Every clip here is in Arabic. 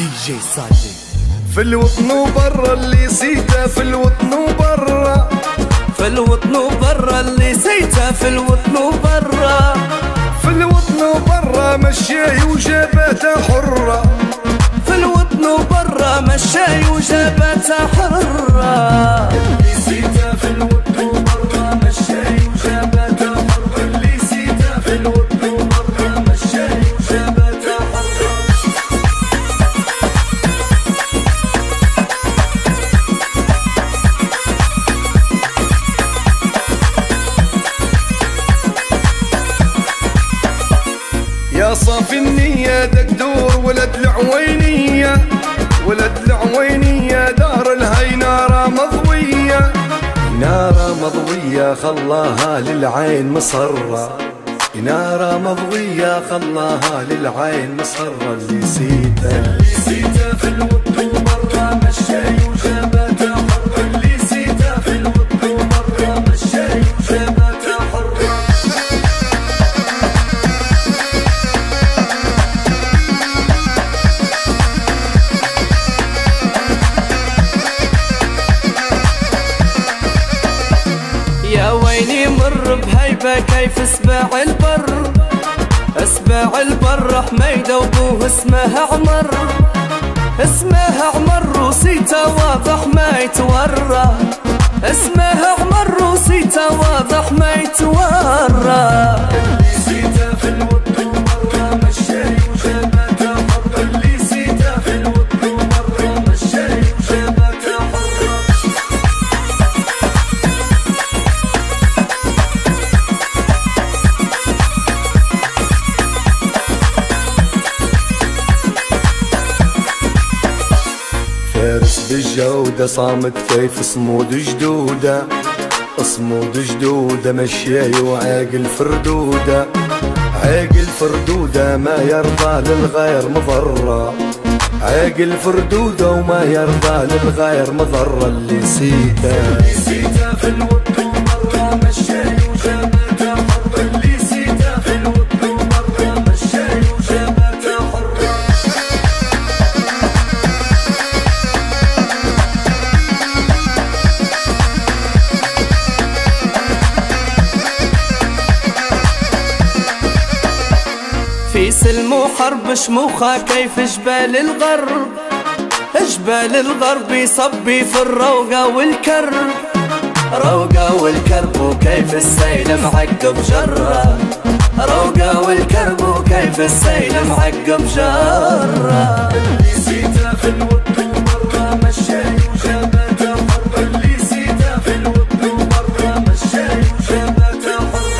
دي جي صادق. في الوطن وبرا اللي سيته، في الوطن وبرا، في الوطن وبرا اللي سيته، في الوطن وبرا، في الوطن وبرا مشاي وجاباته حرة، في الوطن وبرا مشاي وجاباته حرة. اللي سيته في الوطن وبرا مشاي وجاباته حرة، اللي سيته في الوطن وبرا مشاي وجاباته حرة. يا صافي النية دكدور ولد العوينية، ولد العوينية دار الهي نارة مضوية، نارة مضوية خلاها للعين مصرة، نارة مضوية خلاها للعين مصرة. اللي سيته، اللي سيته في الوطن وبرا مشاي وجاباته حرة، اللي سيته في الوطن وبرا مشاي وجاباته حرة. يا ويلي مر بهيبة كيف اسباع البر، اسباع البر حميدة وابوه اسمه عمر، اسمه عمر وصيته واضح ما يتورى، اسمه عمر وصيته واضح ما يتورى. اللي سيته في الوطن وبرا مشاي وجاباته حرة، اللي سيته في الوطن وبرا مشاي وجاباته حرة. فارس بالجودة صامت كيف صمود جدودة، صمود جدودة مشاي وعاقل فردودة، عاقل فردودة ما يرضى للغير مضرة، عاقل فردودة وما يرضى للغير مضرة. اللي سيته، اللي سيته في الوطن وبرا مشاي وجاباته حرة، اللي سيته في الوطن وبرا مشاي وجاباته حرة. في سلم وحرب شموخة كيف جبال الغرب، جبال الغرب يصبي في الروقة والكرب، روقة والكرب وكيف السيل معقب جرة، روقة والكرب وكيف السيل معقب جرة. اللي سيته في الوطن وبرا مشاي وجاباته حرة، اللي سيته في الوطن وبرا مشاي وجاباته حرة.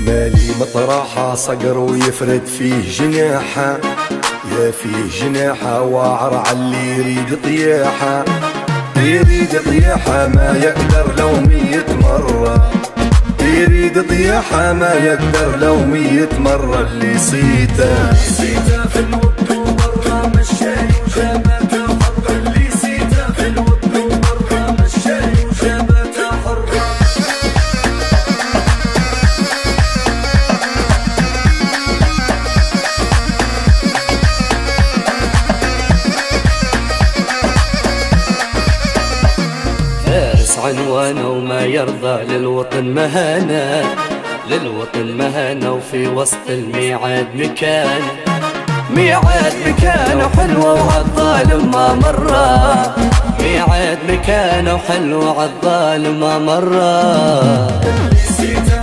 مالي مطرحة صقر ويفرد فيه جناحة، يا فيه جناحة واعر عاللي يريد طياحة، يريد طياحة ما يقدر لو 100 مرة، يريد طياحة ما يقدر لو 100 مرة. اللي سيته، اللي سيته في الوطن وبرا مشاي وجاباته حرة، اللي سيته في الوطن وبرا مشاي وجاباته حرة. فارس عنوانه وما يرضى للوطن مهانة، للوطن مهانة وفي وسط الميعاد مكان، ميعاد مكانه حلوة وعالظالم ما مرة، ميعاد مكانه حلوة وعالظالم ما مرة. اللي سيته